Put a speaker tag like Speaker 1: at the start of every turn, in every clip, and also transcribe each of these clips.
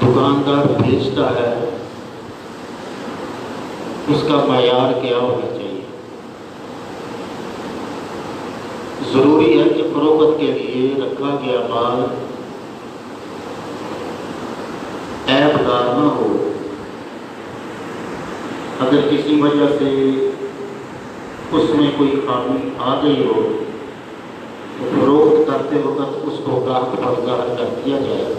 Speaker 1: دکاندار بیچتا ہے اس کا معیار کیا ہونا چاہیے؟ ضروری ہے کہ فروخت کے لیے رکھا گیا مال عیب دار نہ ہو۔ اگر کسی وجہ سے اس میں کوئی خامی آ گئی ہو تو فروخت کرتے وقت اس کو گاہک پر ظاہر کر دیا جائے۔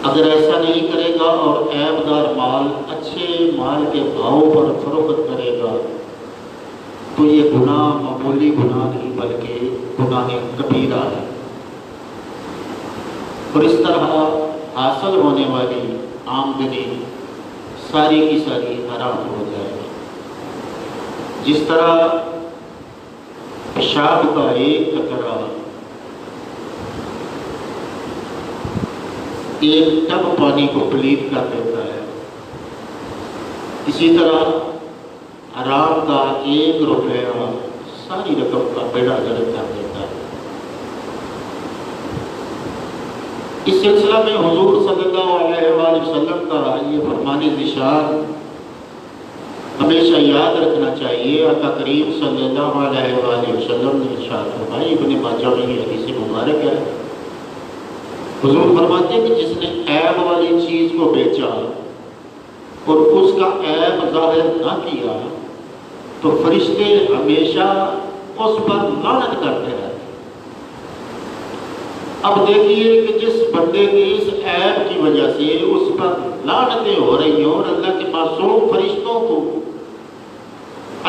Speaker 1: اگر ایسا نہیں کرے گا اور عیب دار مال اچھے مال کے بھاؤ پر فروخت کرے گا تو یہ گناہ معمولی گناہ نہیں بلکہ گناہ کبیرہ ہے، اور اس طرح حاصل ہونے والی آمدنی ساری کی ساری حرام ہو جائے گی۔ جس طرح پیشاب کا ایک قطرہ ایک ٹب پانی کو پلید کر دیتا ہے، اسی طرح حرام کا ایک روپیہ ساری رقم کا بیڑا غرق کر دیتا ہے۔ اس سلسلہ میں حضور صلی اللہ علیہ وآلہ وسلم کا یہ فرمان ذیشان ہمیشہ یاد رکھنا چاہیے۔ آقا کریم صلی اللہ علیہ وآلہ وسلم نے ارشاد فرمایا، ابن ماجہ میں یہ حدیث مبارک ہے، حضور فرماتے ہیں کہ جس نے عیب والی چیز کو بیچا اور اس کا عیب ظاہر نہ کیا تو فرشتے ہمیشہ اس پر لعنت کرتے رہتے۔ اب دیکھیے کہ جس بندے کی اس عیب کی وجہ سے اس پر لعنتیں ہو رہی ہیں اور اللہ کے معصوم فرشتوں کو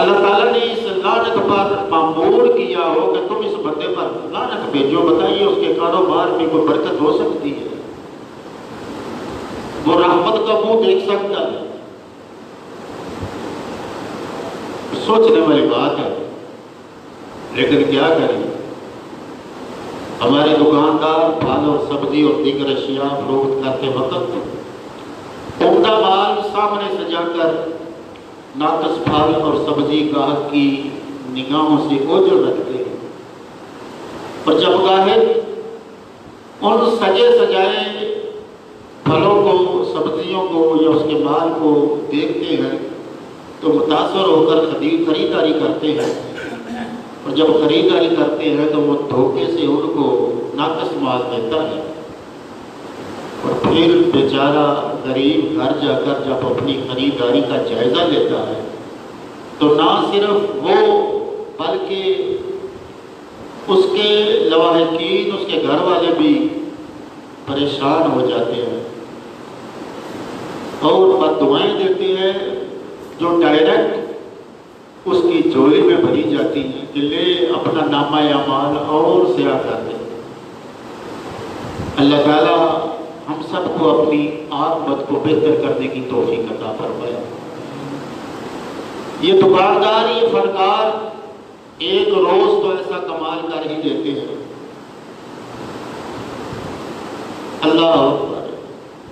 Speaker 1: اللہ تعالیٰ نے اس لعنت پر معمور کیا ہو کہ تم اس بندے پر لعنت بھیجو، بتائیے اس کے کاروبار میں کوئی برکت ہو سکتی ہے؟ وہ رحمت کا منہ دیکھ سکتا ہے؟ سوچنے والی بات ہے، لیکن کیا کریں؟ ہمارے دکاندار پھل اور سبزی اور دیگر اشیاء فروخت کرتے وقت عمدہ مال سامنے سجا کر ناقص پھل اور سبزی گاہک کی نگاہوں سے اوجھل رکھتے ہیں، اور جب گاہک ان سجے سجائے پھلوں کو، سبزیوں کو یا اس کے مال کو دیکھتے ہیں تو متاثر ہو کر خریداری کرتے ہیں، اور جب خریداری کرتے ہیں تو وہ دھوکے سے ان کو ناقص مال دیتا ہے، اور پھر بیچارہ غریب گھر جا کر جب اپنی خریداری کا جائزہ لیتا ہے تو نہ صرف وہ بلکہ اس کے لواحقین، اس کے گھر والے بھی پریشان ہو جاتے ہیں اور بددعائیں دیتے ہیں جو ڈائریکٹ اس کی جولی میں بھری جاتی ہیں کہ لے اپنا نامہ اعمال اور سیاہ کر دے۔ اللہ تعالیٰ ہم سب کو اپنی عاقبت کو بہتر کرنے کی توفیق عطا فرمائے۔ یہ دکاندار، یہ فنکار ایک روز تو ایسا کمال کر ہی دیتے ہیں، اللہ اکبر،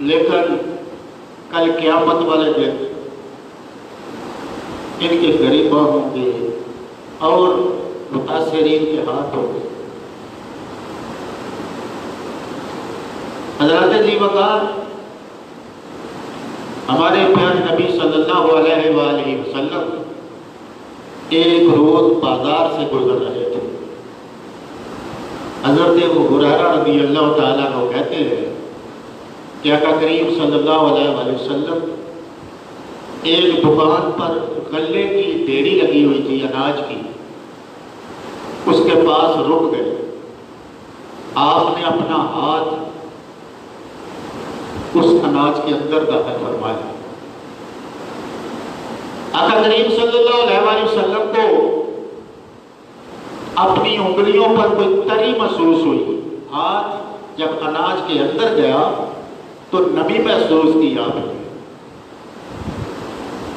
Speaker 1: لیکن کل قیامت والے دن ان کے غریباں ہوں گے اور متاثرین کے ہاتھ ہوں گے۔ حضرت جی وقار ہمارے پیارے نبی صلی اللہ علیہ وآلہ وسلم ایک روز بازار سے گزر رہے تھے۔ حضرت ابو ہریرہ رضی اللہ تعالیٰ کو کہتے ہیں کہ آقا کریم صلی اللہ علیہ وآلہ وسلم ایک دکان پر غلے کی ڈیری لگی ہوئی تھی اناج کی، اس کے پاس رک گئے۔ آپ نے اپنا ہاتھ اس اناج کے اندر داخل فرمایا۔ آقا کریم صلی اللہ علیہ وآلہ وسلم کو اپنی انگلیوں پر کوئی تری محسوس ہوئی۔ ہاتھ جب اناج کے اندر گیا تو نمی محسوس کی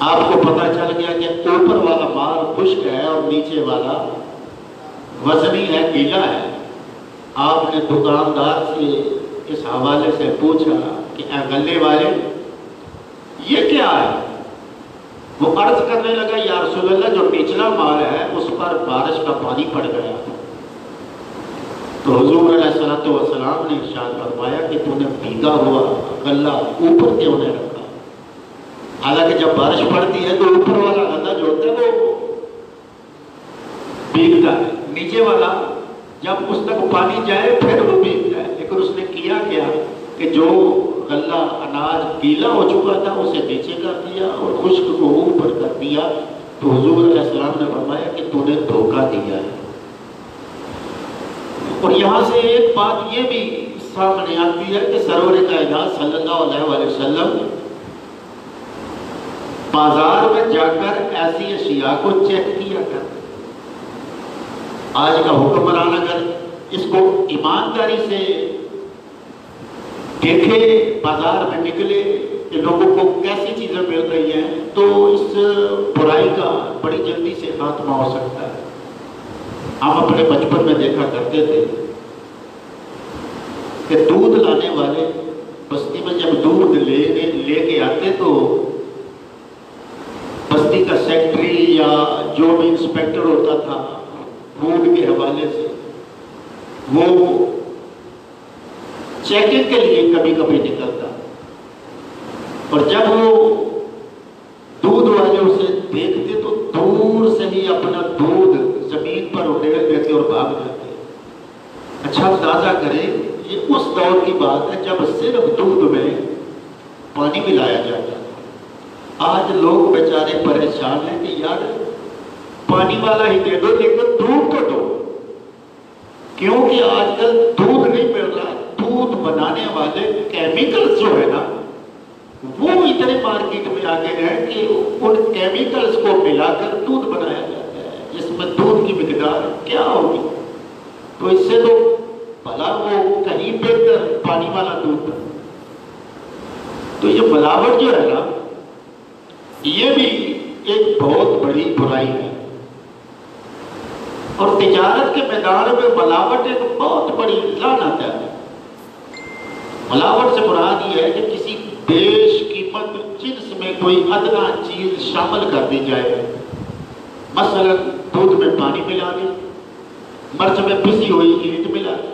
Speaker 1: آپ کو پتہ چل گیا کہ اوپر والا مال خشک ہے اور نیچے والا وزنی ہے، گیلا ہے۔ آپ نے دکاندار سے اس حوالے سے پوچھا کہ اے غلے والے، یہ کیا ہے؟ وہ عرض کرنے لگا، یا رسول اللہ جو نچلا مال ہے اس پر بارش کا پانی پڑ گیا۔ تو حضور علیہ الصلوۃ والسلام نے ارشاد فرمایا کہ تو نے بھیگا ہوا غلہ اوپر کیوں نہیں رکھا؟ حالانکہ جب بارش پڑتی ہے تو اوپر والا غلہ جو ہوتا ہے وہ بھیگتا ہے، نیچے والا جب اس تک پانی جائے پھر وہ بھیگتا ہے۔ لیکن اس نے کیا کیا کہ جو غلہ اناج گیلا ہو چکا تھا اسے نیچے کر دیا اور خشک کو اوپر کر دیا۔ تو حضور علیہ السلام نے فرمایا کہ تو نے دھوکہ دیا ہے۔ اور یہاں سے ایک بات یہ بھی سامنے آتی ہے کہ سرور کائنات صلی اللہ علیہ وسلم بازار میں جا کر ایسی اشیاء کو چیک کیا کرتے۔ آج کا حکمران اگر اس کو ایمانداری سے دیکھے، بازار میں نکلے کہ لوگوں کو کیسی چیزیں مل رہی ہیں، تو اس برائی کا بڑی جلدی سے خاتمہ ہو سکتا ہے۔ ہم اپنے بچپن میں دیکھا کرتے تھے کہ دودھ لانے والے بستی میں جب دودھ لے کے آتے تو بستی کا سیکٹری یا جو بھی انسپیکٹر ہوتا تھا فوڈ کے حوالے سے وہ چیکنگ کے لیے کبھی کبھی نکلتا، اور جب وہ دودھ والے اسے دیکھتے تو دور سے ہی اپنا دودھ زمین پر اڈیل دیتے اور بھاگ جاتے۔ اچھا اندازہ کریں، یہ اس دور کی بات ہے جب صرف دودھ میں پانی ملایا جاتا ہے۔ آج لوگ بیچارے پریشان ہیں کہ یار پانی والا ہی دے دو لیکن دودھ تو دو، کیونکہ آج کل دودھ نہیں مل رہا۔ دودھ بنانے والے کیمیکلز جو ہے نا وہ اتنے مارکیٹ میں آگے ہیں کہ ان کیمیکلز کو ملا کر دودھ بنایا جاتا ہے، جس میں دودھ کی مقدار کیا ہوگی؟ تو اس سے تو بھلا وہ کہیں بہتر پانی والا دودھ۔ تو یہ ملاوٹ جو ہے نا یہ بھی ایک بہت بڑی برائی ہے، اور تجارت کے میدان میں ملاوٹ ایک بہت بڑی لعنت ہے۔ ملاوٹ سے مراد یہ ہے کہ کسی بیش قیمت جنس میں کوئی ادنا چیز شامل کر دی جائے، مثلا دودھ میں پانی ملا دی، مرچ میں پسی ہوئی اینٹ ملا دی،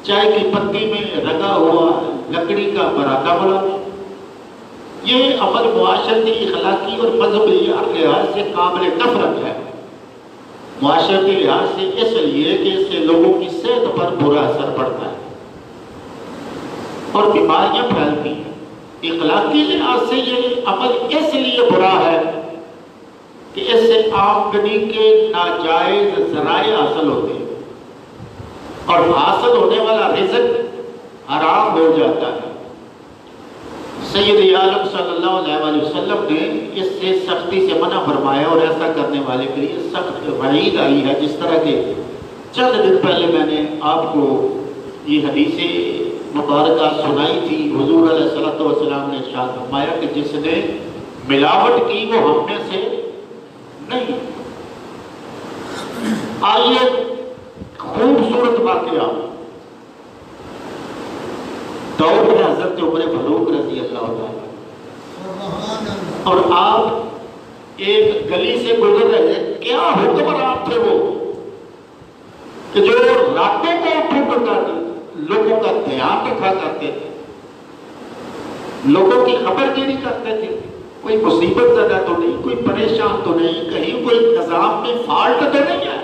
Speaker 1: چائے کی پتی میں رگا ہوا لکڑی کا پراٹھا بنا دی۔ یہ عمل معاشرتی، اخلاقی اور مذہبی لحاظ سے قابل نفرت ہے۔ معاشرتی لحاظ سے اس لیے کہ اس سے لوگوں کی صحت پر برا اثر پڑتا ہے اور بیماریاں پھیلتی ہیں۔ اخلاقی لحاظ سے یہ عمل اس لیے برا ہے کہ اس سے آمدنی کے ناجائز ذرائع حاصل ہوتے ہیں اور حاصل ہونے والا رزق حرام ہو جاتا ہے۔ سید عالم صلی اللہ علیہ وسلم نے اس سے سختی سے منع فرمایا اور ایسا کرنے والے کے لیے سخت وعید آئی ہے، جس طرح کہ چند دن پہلے میں نے آپ کو یہ حدیث مبارکہ سنائی تھی۔ حضور علیہ الصلوۃ والسلام نے ارشاد فرمایا کہ جس نے ملاوٹ کی وہ ہم میں سے نہیں۔ آئیے خوبصورت واقعہ دور میں حضرت عمر فاروق رضی اللہ عنہ، اور آپ ایک گلی سے گزر رہے تھے، کیا حکمران تھے وہ کہ جو راتوں کو اٹھ کر لوگوں کا دھیان رکھا کرتے تھے، لوگوں کی خبر گیری کرتے تھے، کوئی مصیبت زدہ تو نہیں، کوئی پریشان تو نہیں، کہیں کوئی نظام میں فالٹ تو نہیں ہے،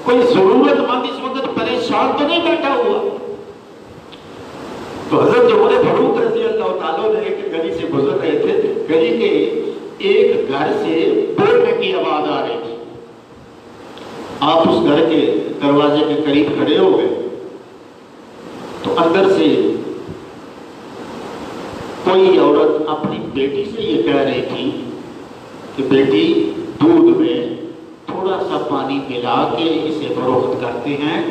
Speaker 1: کوئی ضرورت مند اس وقت پریشان تو نہیں بیٹھا ہوا۔ تو حضرت عمر فاروق رضی اللہ تعالیٰ نے ایک گلی سے گزر رہے تھے، گلی کے ایک گھر سے بولنے کی آواز آ رہی تھی۔ آپ اس گھر کے دروازے کے قریب کھڑے ہو گئے تو اندر سے کوئی عورت اپنی بیٹی سے یہ کہہ رہی تھی کہ بیٹی دودھ میں تھوڑا سا پانی ملا کے اسے فروخت کرتے ہیں،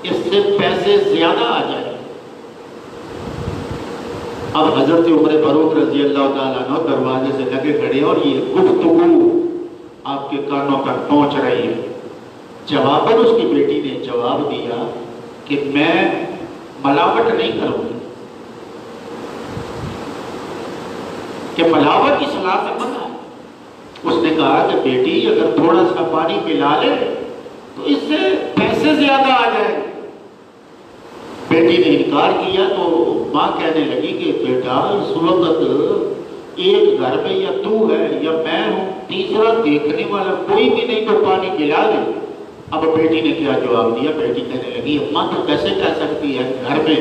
Speaker 1: اس سے پیسے زیادہ آ جائیں۔ اب حضرت عمر فاروق رضی اللہ تعالیٰ عنہ دروازے سے لگے کھڑے اور یہ گفتگو آپ کے کانوں تک پہنچ رہی ہے۔ جواباً اس کی بیٹی نے جواب دیا کہ میں ملاوٹ نہیں کروں گی، کہ ملاوٹ اسلام میں منع ہے۔ اس نے کہا کہ بیٹی اگر تھوڑا سا پانی ملا لے تو اس سے پیسے زیادہ آ جائیں، بیٹی نے انکار کیا تو ماں کہنے لگی کہ بیٹا اس وقت ایک گھر میں یا تو ہے یا میں ہوں، تیسرا دیکھنے والا کوئی بھی نہیں تو پانی پلا دے۔ اب بیٹی نے کیا جواب دیا؟ بیٹی کہنے لگی اماں تو کیسے کہہ سکتی ہے گھر میں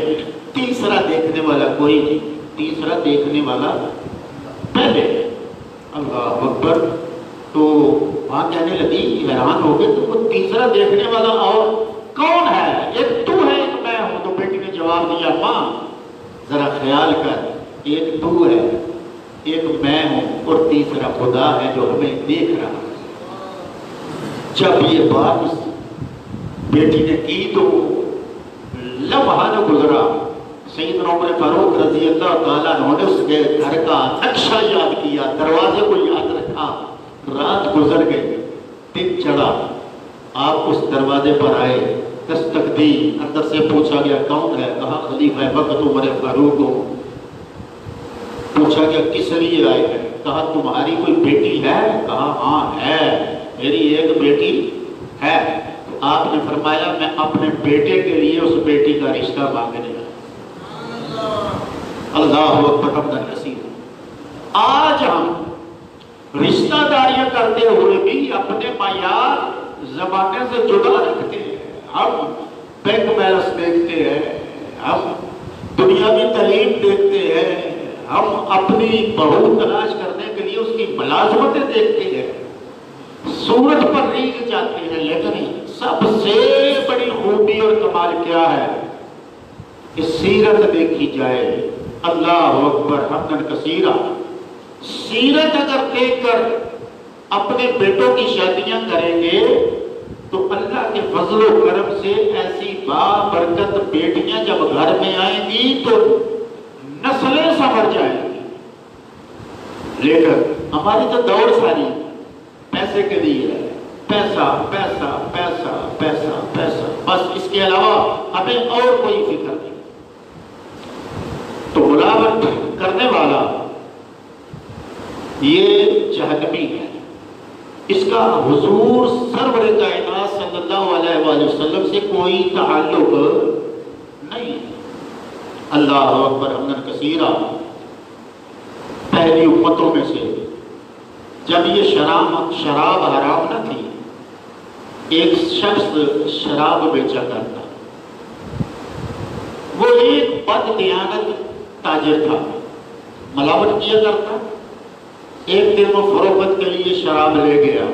Speaker 1: تیسرا دیکھنے والا کوئی نہیں، تیسرا دیکھنے والا پہلے۔ اللہ اکبر۔ تو ماں کہنے لگی حیران ہو گئے تو وہ تیسرا دیکھنے والا اور کون ہے؟ ایک تو ہے ایک میں ہوں۔ تو بیٹی نے جواب دیا ماں ذرا خیال کر، ایک تو ہے ایک میں ہوں اور تیسرا خدا ہے جو ہمیں دیکھ رہا ہے۔ جب یہ بات اس بیٹی نے کی تو لمحہ نہ گزرا، سیدنا عمر فاروق رضی اللہ تعالیٰ عنہ نے اس کے گھر کا نقشہ یاد کیا، دروازے کو یاد رکھا۔ رات گزر گئی، دن چڑھا، آپ اس دروازے پر آئے، دستک دی، اندر سے پوچھا گیا کون ہے؟ کہا خلیفہ وقت عمر فاروق ہو۔ پوچھا گیا کس لیے آئے ہیں؟ کہا تمہاری کوئی بیٹی ہے؟ کہا ہاں ہے، میری ایک بیٹی ہے۔ آپ نے فرمایا میں اپنے بیٹے کے لیے اس بیٹی کا رشتہ مانگنے گا۔ اللہ اکبر حمداً کثیرا۔ آج ہم رشتہ داریاں کرتے ہوئے بھی اپنے معیار زمانے سے جدا رکھتے ہیں۔ ہم بینک بیلنس دیکھتے ہیں، ہم دنیاوی تعلیم دیکھتے ہیں، ہم اپنی بہو تلاش کرنے کے لیے اس کی ملازمتیں دیکھتے ہیں، صورت پر ریجھ جاتے ہیں۔ لیکن سب سے بڑی خوبی اور کمال کیا ہے کہ سیرت دیکھی جائے۔ اللہ اکبر حمداً کثیرا۔ سیرت اگر دیکھ کر اپنے بیٹوں کی شادیاں کریں گے تو اللہ کے فضل و کرم سے ایسی بابرکت بیٹیاں جب گھر میں آئیں گی تو نسلیں سنور جائیں گی۔ لیکن ہماری تو دوڑ ساری پیسے کے لیے ہے، پیسہ پیسہ پیسہ پیسہ پیسہ، بس اس کے علاوہ ہمیں اور کوئی فکر نہیں۔ تو ملاوٹ کرنے والا یہ جہنمی ہے، اس کا حضور سرور کائنات صلی اللہ علیہ وآلہ وسلم سے کوئی تعلق نہیں۔ اللہ اکبر حمداً کثیرا۔ پہلی امتوں میں سے جب یہ شراب حرام نہ تھی، ایک شخص شراب بیچا کرتا، وہ ایک بد دیانت تاجر تھا، ملاوٹ کیا کرتا۔ ایک دن وہ فروخت کے لیے شراب لے گیا،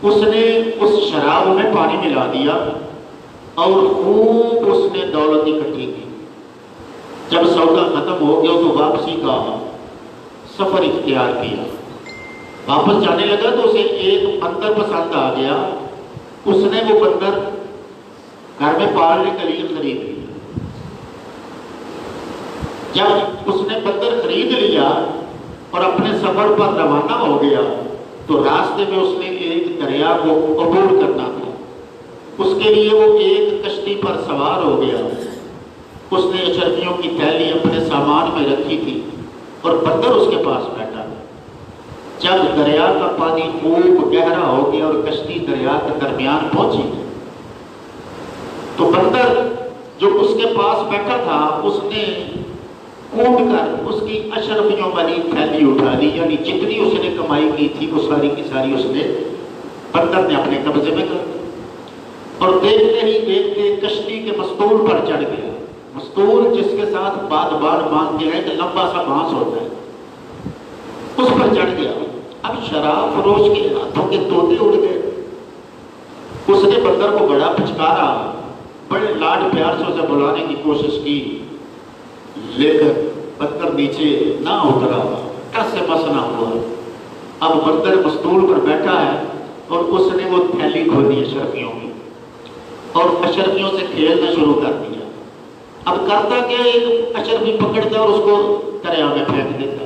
Speaker 1: اس نے اس شراب میں پانی ملا دیا اور خوب اس نے دولت اکٹھی کی۔ جب سودا ختم ہو گیا تو واپسی کا سفر اختیار کیا۔ واپس جانے لگا تو اسے ایک بندر پسند آ گیا، اس نے وہ بندر گھر میں پالنے کے لیے خرید لیا۔ جب اس نے بندر خرید لیا اور اپنے سفر پر روانہ ہو گیا تو راستے میں اس نے ایک دریا کو عبور کرنا تھا، اس کے لیے وہ ایک کشتی پر سوار ہو گیا۔ اس نے اچربیوں کی تھیلی اپنے سامان میں رکھی تھی اور بندر اس کے پاس بیٹھا تھا۔ جب دریا کا پانی خوب گہرا ہو گیا اور کشتی دریا کے درمیان پہنچی تو بندر جو اس کے پاس بیٹھا تھا اس نے کود کر اس کی اشرفیوں والی تھیلی اٹھا لی، یعنی جتنی اس نے کمائی کی تھی وہ ساری کی ساری اس نے بندر نے اپنے قبضے میں کر دی اور دیکھتے ہی دیکھتے کشتی کے مستول پر چڑھ گیا۔ مستول جس کے ساتھ بادبان باندھ کے ایک لمبا سا بانس ہوتا ہے، اس پر چڑھ گیا۔ اب شراب فروش کے ہاتھوں کے طوطے اڑ گئے۔ اس نے بندر کو بڑا پچکارا، بڑے لاڈ پیار سے اسے بلانے کی کوشش کی، لیکن بندر نیچے نہ اترا، ٹس سے مس نہ ہوا۔ اب بندر مستول پر بیٹھا ہے اور اس نے وہ تھیلی کھولی اشرفیوں کی اور اشرفیوں سے کھیلنا شروع کر دیا۔ اب کرتا کیا، ایک اشرفی پکڑتا اور اس کو دریا میں پھینک دیتا،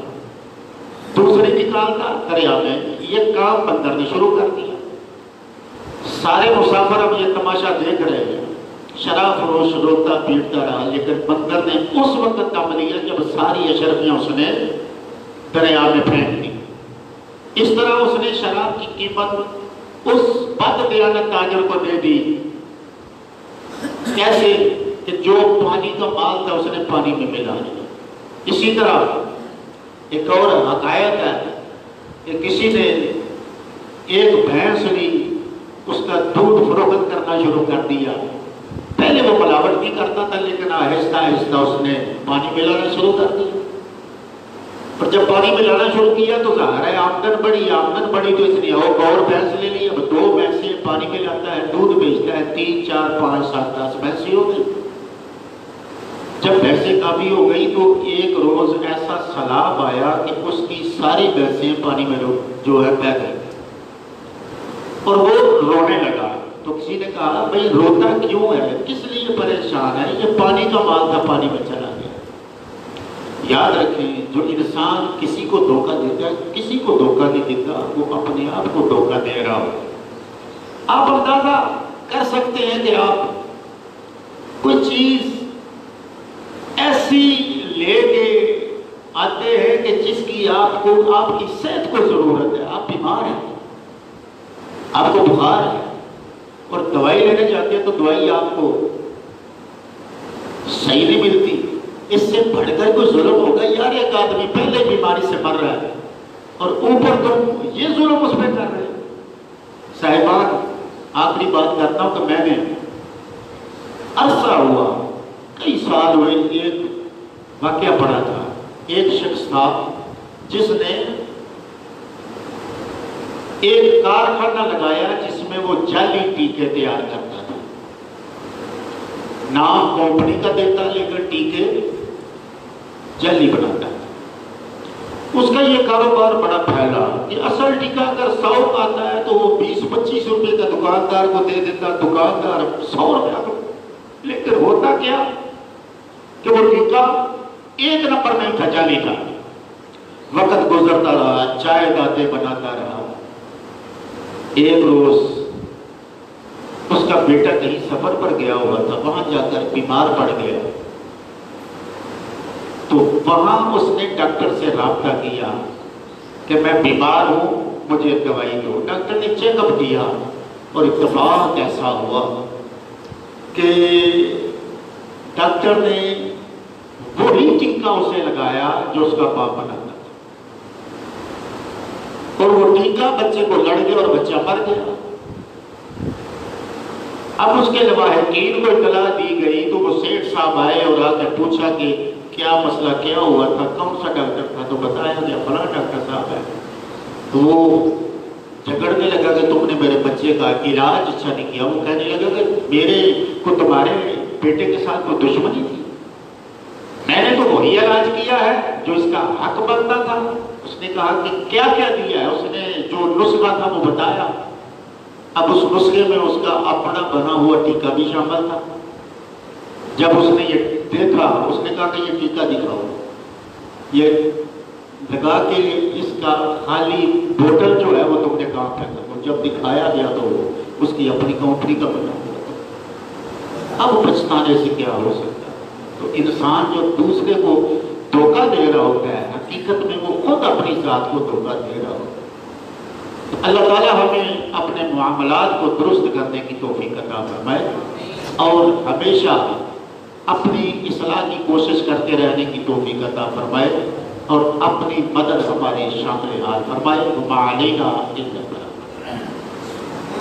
Speaker 1: دوسری نکالتا دریا میں۔ یہ کام بندر نے شروع کر دیا۔ سارے مسافر اب یہ تماشا دیکھ رہے ہیں، شراب فروش روتا پیٹتا رہا، لیکن بندر نے اس وقت دم لیا جب ساری اشرفیاں اس نے دریا میں پھینک دی۔ اس طرح اس نے شراب کی قیمت اس بد دیانت تاجر کو دے دی۔ کیسے کہ جو پانی کا مال تھا اس نے پانی میں ملا دیا۔ اسی طرح ایک اور حکایت ہے کہ کسی نے ایک بھینس لی، اس کا دودھ فروخت کرنا شروع کر دیا۔ پہلے وہ ملاوٹ بھی کرتا تھا لیکن آہستہ آہستہ اس نے پانی ملانا شروع کر دیا، اور جب پانی ملانا شروع کیا تو ظاہر ہے آمدن بڑی تو اس نے اور بھینس لے لی۔ اب 2 بھینسیں پانی ملاتا ہے، دودھ بیچتا ہے، 3 4 5 7 10 بھینسیں ہو گئی۔ جب بھینسیں کافی ہو گئی تو ایک روز ایسا سیلاب آیا کہ اس کی ساری بھینسیں پانی میں جو ہے بہہ گئی، اور وہ رونے لگا۔ تو کسی نے کہا بھئی روتا کیوں ہے، کس لیے پریشان ہے؟ یہ پانی کا مال تھا، پانی میں چلا گیا۔ یاد رکھیں جو انسان کسی کو دھوکہ دیتا ہے، کسی کو دھوکہ نہیں دیتا، وہ اپنے آپ کو دھوکہ دے رہا ہو۔ آپ اندازہ کر سکتے ہیں کہ آپ کوئی چیز ایسی لے کے آتے ہیں کہ جس کی آپ کی صحت کو ضرورت ہے، آپ بیمار ہیں، آپ کو بخار ہے، اور دوائی لینے جاتے ہیں تو دوائی آپ کو صحیح نہیں ملتی۔ اس سے بڑھ کر کوئی ظلم ہوگا؟ یار ایک آدمی پہلے بیماری سے مر رہا ہے اور اوپر تم یہ ظلم اس پہ کر رہے ہیں۔ صاحبان، آخری بات کرتا ہوں کہ میں نے عرصہ ہوا، کئی سال ہوئے، ایک واقعہ پڑھا تھا۔ ایک شخص تھا جس نے ایک کارخانہ لگایا جس میں وہ جعلی ٹیکے تیار کرتا تھا۔ نام کمپنی کا دیتا لیکن ٹیکے جعلی بناتا ہے۔ اس کا یہ کاروبار بڑا پھیلا کہ اصل ٹیکہ اگر 100 آتا ہے تو وہ 20-25 روپے کا دکاندار کو دے دیتا، دکاندار 100 روپے کا۔ لیکن ہوتا کیا کہ وہ ٹیکہ 1 نمبر میں تھا جعلی کا۔ وقت گزرتا رہا، چائے داتے بناتا رہا۔ ایک روز اس کا بیٹا کہیں سفر پر گیا ہوا تھا، وہاں جا کر بیمار پڑ گیا، تو وہاں اس نے ڈاکٹر سے رابطہ کیا کہ میں بیمار ہوں، مجھے دوائی دو۔ ڈاکٹر نے چیک اپ کیا اور اتفاق ایسا ہوا کہ ڈاکٹر نے وہی ٹیکہ اسے لگایا جو اس کا باپ بناتا تھا، اور وہ ٹیکہ بچے کو لڑ گیا اور بچہ مر گیا۔ اب اس کے لواحقین کو اطلاع دی گئی تو وہ سیٹھ صاحب آئے اور آ کر پوچھا کہ کیا مسئلہ کیا ہوا تھا، کون سا ڈاکٹر تھا؟ تو بتایا کہ فلاں ڈاکٹر صاحب ہے۔ تو وہ جھگڑنے لگا کہ تم نے میرے بچے کا علاج اچھا نہیں کیا۔ وہ کہنے لگا کہ میرے کو تمہارے بیٹے کے ساتھ کوئی دشمنی تھی، میں نے تو وہی علاج کیا ہے جو اس کا حق بنتا تھا۔ اس نے کہا کہ کیا کیا دیا ہے؟ اس نے جو نسخہ تھا وہ بتایا۔ اب اس نسخے میں اس کا اپنا بنا ہوا ٹیکہ بھی شامل تھا۔ جب اس نے یہ دیکھا، اس نے کہا کہ یہ ٹیکہ دکھاؤ، یہ لگا کے اس کا خالی بوتل جو ہے وہ تم نے کہاں پھینکا؟ وہ جب دکھایا گیا تو اس کی اپنی کمپنی کا بنا ہوا تھا۔ اب پچھتانے سے کیا ہو سکتا ہے؟ تو انسان جو دوسرے کو دھوکہ دے رہا ہوتا ہے، حقیقت میں وہ خود اپنی ذات کو دھوکہ دے رہا ہوتا ہے۔ اللہ تعالیٰ ہمیں اپنے معاملات کو درست کرنے کی توفیق عطا فرمائے اور ہمیشہ اپنی اصلاح کی کوشش کرتے رہنے کی توفیق عطا فرمائے اور اپنی مدد ہمارے شامل حال فرمائے۔ وما علینا الا